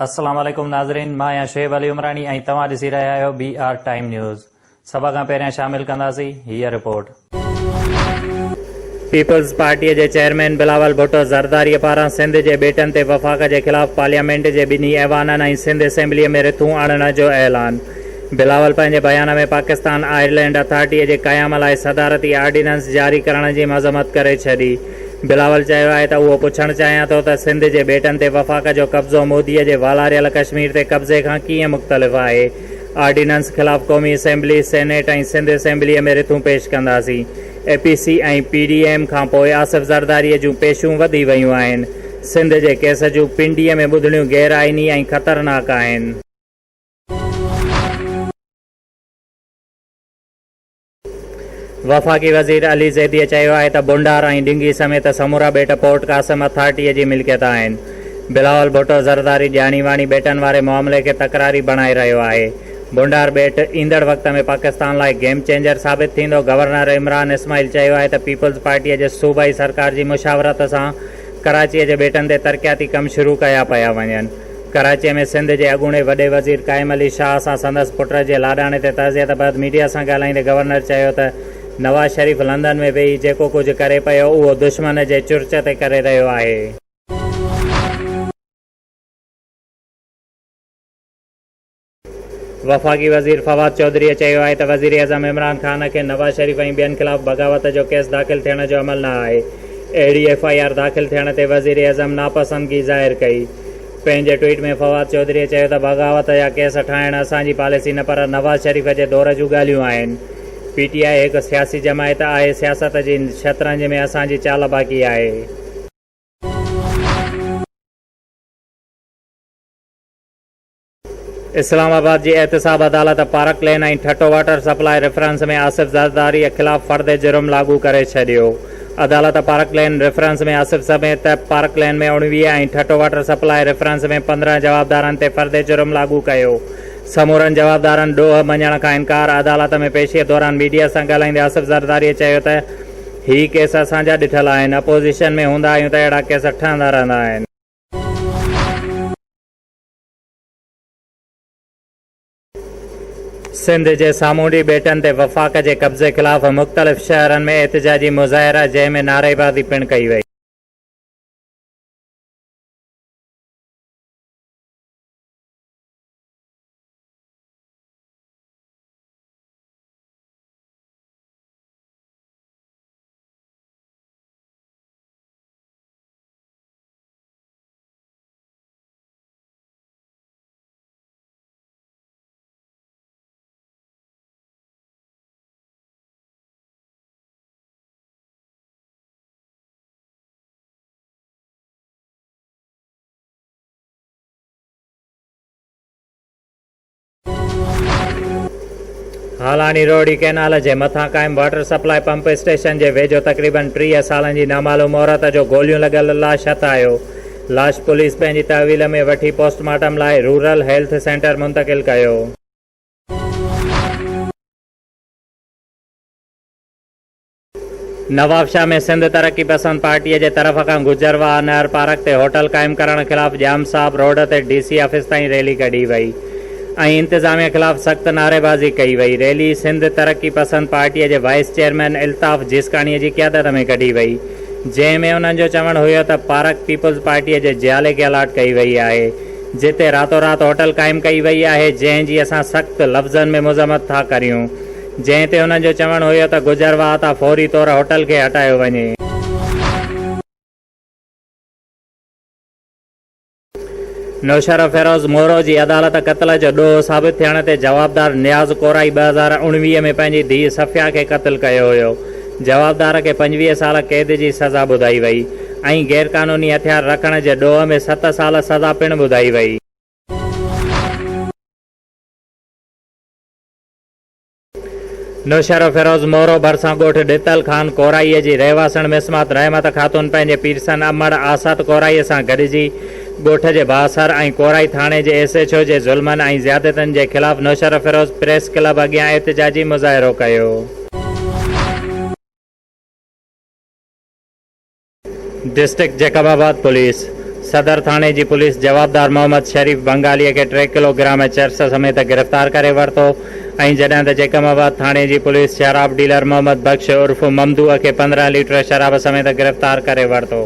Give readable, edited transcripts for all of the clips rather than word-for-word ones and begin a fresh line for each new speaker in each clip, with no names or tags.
अस्सलाम वालेकुम नाज़रीन, मां आहियां शुएब अली उमरानी ऐं तव्हां ॾिसी रहिया आहियो BR टाइम न्यूज़। सभ खां पहिरियां शामिल कंदासीं हीअ रिपोर्ट। पीपल्स पार्टीअ जे चेयरमैन बिलावल भुट्टो ज़रदारीअ पारां सिंध जे बेटनि ते वफ़ाक़ जे ख़िलाफ़ पार्लियामेंट जे ॿिन्ही ऐवाननि ऐं सिंध असेंबलीअ में रिथूं आणण जो ऐलान। बिलावल पंहिंजे बयान में पाकिस्तान आयरलैंड अथॉरिटीअ जे क़याम लाइ सदारती ऑर्डिनेंस जारी करण जी मज़म्मत करे छॾी। बिलावल चयो आहे त उहो पुछणु चाहियां थो त सिंध जे बेटनि ते वफ़ाक़ जो कब्ज़ो मोदीअ जे वालारियल कश्मीर ते कब्ज़े खां कीअं मुख़्तलिफ़ आहे। ऑर्डिनेंस ख़िलाफ़ क़ौमी असेंबली, सेनेट ऐं सिंध असेंबलीअ में रिथूं पेश कंदासीं। APC ऐं PDM खां पोइ आसिफ ज़रदारीअ जूं पेशियूं वधी वयूं आहिनि। सिंध जे केस जूं पिंडीअ में ॿुधणियूं गैर आइनी ऐं ख़तरनाक आहिनि। वफ़ाक़ी वज़ीर अली ज़ैदीअ चयो आहे त बुंडार ऐं डिंगी समेत समूरा बेट पोर्ट कासिम अथॉरिटीअ जी मिल्कियत आहिनि। बिलावल भुट्टो ज़रदारी ॼाणी वाणी बेटनि वारे मामले खे तकरारी बणाए रहियो आहे। बुंडार बेट ईंदड़ वक़्त में पाकिस्तान लाइ गेम चेंजर साबित थींदो। गवर्नर इमरान इस्माइल चयो आहे त पीपल्स पार्टीअ जे सूबाई सरकार जी मुशावरत सां कराचीअ जे बेटनि ते तरक़ियाती कम शुरू कया पिया वञनि। कराचीअ में सिंध जे अॻूणे वॾे वज़ीर क़ाइम अली शाह सां संदसि पुट जे लाॾाणे ते तज़ियत बैदि मीडिया सां ॻाल्हाईंदे गवर्नर चयो त नवाज़ शरीफ़ लंदन में वेही जेको कुझु करे पियो उहो दुश्मन जे चुर्च ते करे रहियो आहे। वफ़ाक़ी वज़ीर फवाद चौधरीअ चयो आहे त वज़ीर अज़म इमरान ख़ान खे नवाज़ शरीफ़ ऐं ॿियनि ख़िलाफ़ बग़ावत जो केस दाख़िल थियण जो अमल न आहे। अहिड़ी FIR दाख़िल थियण ते वज़ीर अज़म नापसंदगी ज़ाहिर कई। पंहिंजे ट्वीट में फवाद चौधरीअ चयो त बग़ावत जा केस ठाहिण असांजी पॉलिसी न पर नवाज़ शरीफ़ जे दौर जूं ॻाल्हियूं आहिनि। PTI हिकु सियासी जमायत आहे। सियासत जी शतरंज में असांजी चाल बाक़ी आहे। इस्लामाबाद जी एहतिसाब अदालत पार्क लेन ऐं ठटो वाटर सप्लाई रेफरेंस में आसिफ ज़रदारीअ ख़िलाफ़ फ़र्द जुर्म लागू करे छॾियो। अदालत पार्क लेन रेफरेंस में आसिफ समेत पार्क लेन में 19 ऐं ठटो वाटर सप्लाई रेफरेंस में 15 जवाबदारनि ते फ़र्द जुर्म लागू कयो। समूरनि जवाबदारनि ॾोह मञण खां इनकार। अदालत में पेशीअ दौरान मीडिया सां ॻाल्हाईंदे आसिफ ज़रदारीअ चयो त हीउ केस असांजा ॾिठल आहिनि। अपोज़िशन में हूंदा आहियूं त अहिड़ा केस ठहंदा रहंदा आहिनि। सिंध जे सामूंडी बेटनि ते वफ़ाक़ जे कब्ज़े ख़िलाफ़ मुख़्तलिफ़ शहरनि में एहतिजाजी मुज़ाहिरा जंहिं में नारेबाज़ी पिणु कई वई। हालानी रोडी कैनाल जे मथां क़ाइम वाटर सप्लाई पंप स्टेशन जे वेझो तक़रीबन 30 सालनि जी नामालूम औरत जो गोलियूं लॻल लाश हथायो। लाश पुलिस पंहिंजी तहवील में वठी पोस्टमार्टम लाइ रूरल हेल्थ सेंटर मुंतक़िल कयो। नवाबशाह में सिंध तरक़ी पसंद पार्टीअ जे तरफ़ खां गुजरवा नहर पार्क ते होटल क़ाइमु करण ख़िलाफ़ जाम साहब रोड ते DC ऑफिस ताईं रैली कढी वई ऐं इंतिज़ामिया ख़िलाफ़ सख़्त नारेबाज़ी कई वई। रैली सिंध तरक़ी पसंद पार्टीअ जे वाइस चेयरमैन इल्ताफ़ जिसकाणीअ जी क़यादत में कढी वई, जंहिं में उन्हनि जो चवणु हुयो त पार्क पीपल्स पार्टीअ जे जियाले खे अलाट कई वई आहे, जिते रातो राति होटल क़ाइमु कई वई आहे, जंहिं जी असां सख़्त लफ़्ज़नि में मुज़म्मत था करियूं। जंहिं ते उन्हनि जो चवणु हुयो त गुजरवा तां फौरी तौर होटल खे हटायो वञे। नौशर फिरोज़ मोरो जी अदालत क़त्ल जो ॾोह साबित थियण ते जवाबदार नियाज़ कोराई 2019 में पंहिंजी धीउ सफ़िया खे क़त्ल कयो हुयो। जवाबदार खे 25 साल क़ैद जी सज़ा ॿुधाई वई ऐं गैरक़ानूनी हथियार रखण जे ॾोह में 7 साल सज़ा पिणु ॿुधाई वई। नौशर फिरोज़ मोरो भरिसां ॻोठ ॾितल ख़ान कोराईअ जी रहवासण मिसमात रहमत ख़ातून पंहिंजे पीरसन अमड़ आसाद कोराईअ सां गॾिजी ॻोठ जे बासर ऐं कोराई थाणे जे SHO जे ज़ुल्मनि ऐं ज़ियादतनि जे ख़िलाफ़ नौशर फिरोज़ प्रेस क्लब अॻियां एहतिजाजी मुज़ाहिरो कयो। डिस्ट्रिक्ट जैकबाबाद पुलिस सदर थाने जी पुलिस जवाबदार मोहम्मद शरीफ बंगाली के 3 किलोग्राम चरस समेत गिरफ्तार करे वरतो। जड॒हिं त जैकमाबाद थाने जी पुलिस शराब डीलर मोहम्मद बख्श उर्फ ममदू के 15 लीटर शराब समेत गिरफ्तार करे वरतो।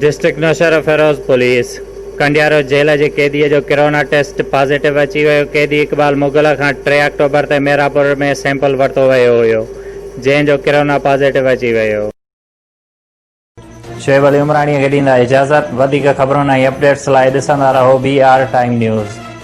District Naushahro Feroze police Kandiaro jail के कैदी जो कोरोना टेस्ट पॉजिटिव अची वो। कैदी इकबाल मुगल का 3 अक्टूबर ते मेरापुर में सैंपल वरतो वो हो, जैं कोरोना पॉजिटिव अची वो। शोएब अली उमराणी के ॾींदा इजाज़त। वधीक ख़बरुनि ऐं अपडेट्स लाइ ॾिसंदा रहो BR टाइम न्यूज़।